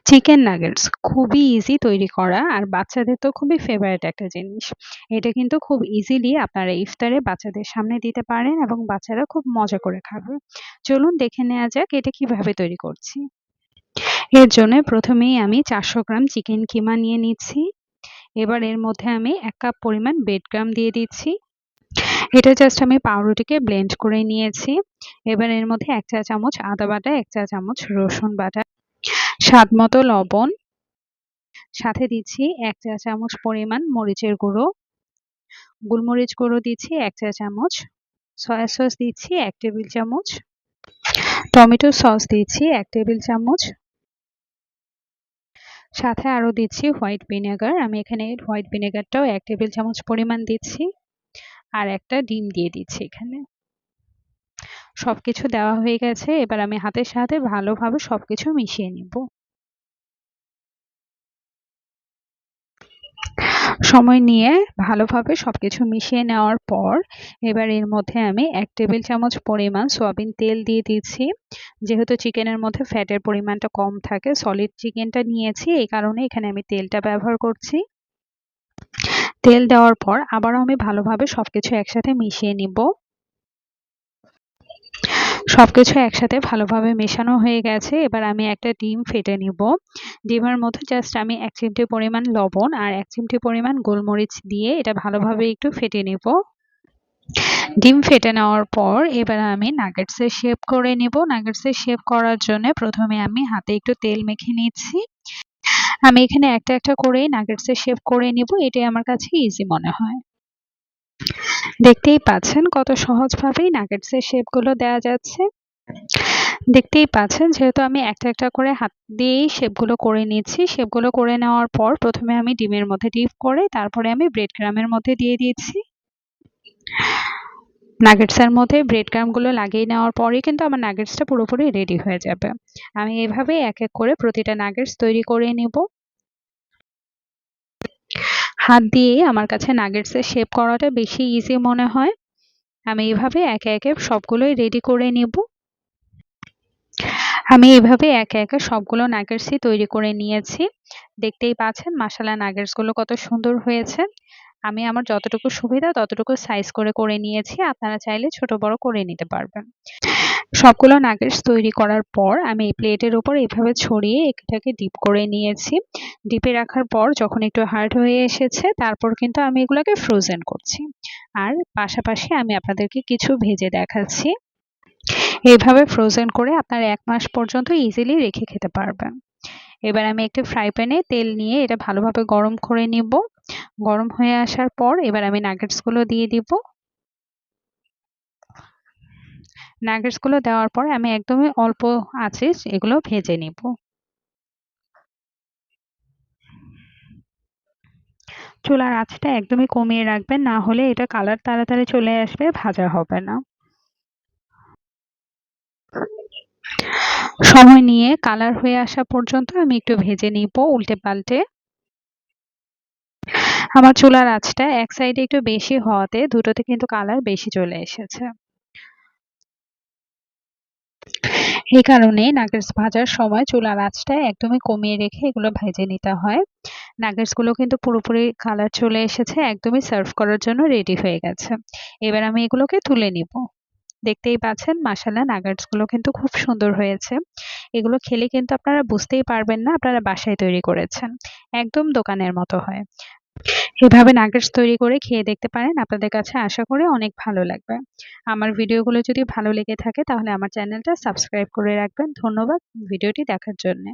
Chicken nuggets খুবই easy তৈরি করা আর বাচ্চাদের তো খুবই ফেভারিট একটা জিনিস। এটা কিন্তু খুব ইজিলি আপনারা ইফতারে বাচ্চাদের সামনে দিতে পারেন এবং বাচ্চারা খুব মজা করে খাবে। চলুন দেখে নেওয়া যাক এটা কিভাবে তৈরি করছি। এর জন্য প্রথমেই আমি 400 গ্রাম চিকেন কিমা নিয়ে নিচ্ছি। এবার এর মধ্যে আমি 1 কাপ পরিমাণ ব্রেড ক্রাম দিয়ে দিচ্ছি। এটা জাস্ট আমি পাউরুটিকে ব্লেন্ড করে নিয়েছি। এবার এর মধ্যে 1 চা চামচ আদা বাটা, 1 চা চামচ রসুন বাটা, স্বাদ মতো লবণ, সাথে দিচ্ছি 1 চা চামচ পরিমাণ মরিচের গুঁড়ো, গোলমরিচ গুঁড়ো দিচ্ছি 1 চা চামচ, সয়া সস দিচ্ছি 1 টেবিল চামচ, টমেটো সস দিচ্ছি 1 টেবিল চামচ, সাথে আরো দিচ্ছি হোয়াইট ভিনেগার। আমি এখানে হোয়াইট ভিনেগারটাও 1 টেবিল চামচ পরিমাণ দিচ্ছি আর একটা ডিম দিয়ে দিচ্ছি এখানে। সবকিছু দেওয়া হয়ে গেছে। এবার আমি হাতের সাথে ভালোভাবে সবকিছু মিশিয়ে নিব। সময় নিয়ে ভালোভাবে সবকিছু মিশিয়ে নেওয়ার পর এবার এর মধ্যে আমি 1 টেবিল চামচ পরিমাণ সয়াবিন তেল দিয়ে দিচ্ছি। যেহেতু চিকেনের মধ্যে ফ্যাটের পরিমাণটা কম থাকে, সলিড চিকেনটা নিয়েছি, এই কারণে এখানে আমি তেলটা ব্যবহার করছি। তেল দেওয়ার পর আবারও আমি ভালোভাবে সবকিছু একসাথে মিশিয়ে নিব। সবকিছু একসাথে ভালোভাবে মেশানো হয়ে গেছে। এবার আমি একটা ডিম ফেটে নিব। ডিমের মধ্যে জাস্ট আমি 1 চিমটি পরিমাণ লবণ আর 1 চিমটি পরিমাণ গোলমরিচ দিয়ে এটা ভালোভাবে একটু ফেটে নিব। ডিম ফেটে নেওয়ার পর এবার আমি নাগেটসের শেপ করে নিব। নাগেটসের শেপ করার জন্য প্রথমে আমি হাতে একটু তেল মেখে নিচ্ছি। আমি এখানে একটা একটা করে নাগেটসের শেপ করে নিব। এটাই আমার কাছে ইজি মনে হয়। দেখতেই পাচ্ছেন কত সহজভাবেই নাগেটসের শেপগুলো দেওয়া যাচ্ছে। দেখতেই পাচ্ছেন যেহেতু আমি একটা একটা করে হাত দিয়েই শেপগুলো করে নিচ্ছি। শেপগুলো করে নেওয়ার পর প্রথমে আমি ডিমের মধ্যে ডিপ করে তারপরে আমি ব্রেড ক্রামের মধ্যে দিয়ে দিচ্ছি। নাগেটসের মধ্যে ব্রেড ক্রামগুলো লাগিয়ে নেওয়ার পরেই কিন্তু আমার নাগেটসটা পুরোপুরি রেডি হয়ে যাবে। আমি এভাবে এক এক করে প্রতিটা নাগেটস তৈরি করে নিব। হাত দিয়ে আমার কাছে নাগেটসের শেপ করাটা বেশি ইজি মনে হয়। আমি এভাবে একে একে সবগুলোই রেডি করে নিব। আমি এভাবে একে একে সবগুলো নাগেটসই তৈরি করে নিয়েছি। দেখতেই পাচ্ছেন মাশাআল্লাহ নাগেটসগুলো কত সুন্দর হয়েছে। আমি আমার যতটুকু সুবিধা ততটুকু সাইজ করে নিয়েছি। আপনারা চাইলে ছোট বড় করে নিতে পারবেন। সবগুলো নাগেটস তৈরি করার পর আমি এই প্লেটের উপর এভাবে ছড়িয়ে এটাকে ডিপ করে নিয়েছি। ডিপে রাখার পর যখন একটু হার্ড হয়ে এসেছে তারপর কিন্তু আমি এগুলোকে ফ্রোজেন করছি। আর পাশাপাশি আমি আপনাদেরকে কিছু ভেজে দেখাচ্ছি। এইভাবে ফ্রোজেন করে আপনারা 1 মাস পর্যন্ত ইজিলি রেখে খেতে পারবেন। এবার আমি একটা ফ্রাই প্যানে তেল নিয়ে এটা ভালোভাবে গরম করে নিব। গরম হয়ে আসার পর এবার আমি নাগেটসগুলো দিয়ে দিব। নাগেটসগুলো দেওয়ার পর আমি একদমই অল্প আঁচে এগুলো ভেজে নিব। চুলার আঁচটা একদমই কমিয়ে রাখবেন, না হলে এটা কালার তাড়াতাড়ি চলে আসবে, ভাজা হবে না। সময় নিয়ে কালার হয়ে আসা পর্যন্ত আমি একটু ভেজে নিব উল্টে পাল্টে। আমার চুলার আঁচটা এক সাইডে একটু বেশি হওয়াতে দুটোতে কিন্তু কালার বেশি চলে এসেছে। এই কারণে নাগেটস ভাজার সময় চুলার আঁচটা একদমই কমিয়ে রেখে এগুলো ভেজে নিতে হয়। নাগেটস গুলো কিন্তু পুরোপুরি কালার চলে এসেছে, একদমই সার্ভ করার জন্য রেডি হয়ে গেছে। এবার আমি এগুলোকে তুলে নিব। দেখতেই পাচ্ছেন মাশাআল্লাহ নাগেটস গুলো কিন্তু খুব সুন্দর হয়েছে। এগুলো খেলে কিন্তু আপনারা বুঝতেই পারবেন না আপনারা বাসায় তৈরি করেছেন। একদম দোকানের মতো হয়। এভাবে নাগেটস তৈরি করে খেয়ে দেখতে পারেন। আপনাদের কাছে আশা করি অনেক ভালো লাগবে। আমার ভিডিওগুলো যদি ভালো লেগে থাকে তাহলে আমার চ্যানেলটা সাবস্ক্রাইব করে রাখবেন। ধন্যবাদ ভিডিওটি দেখার জন্য।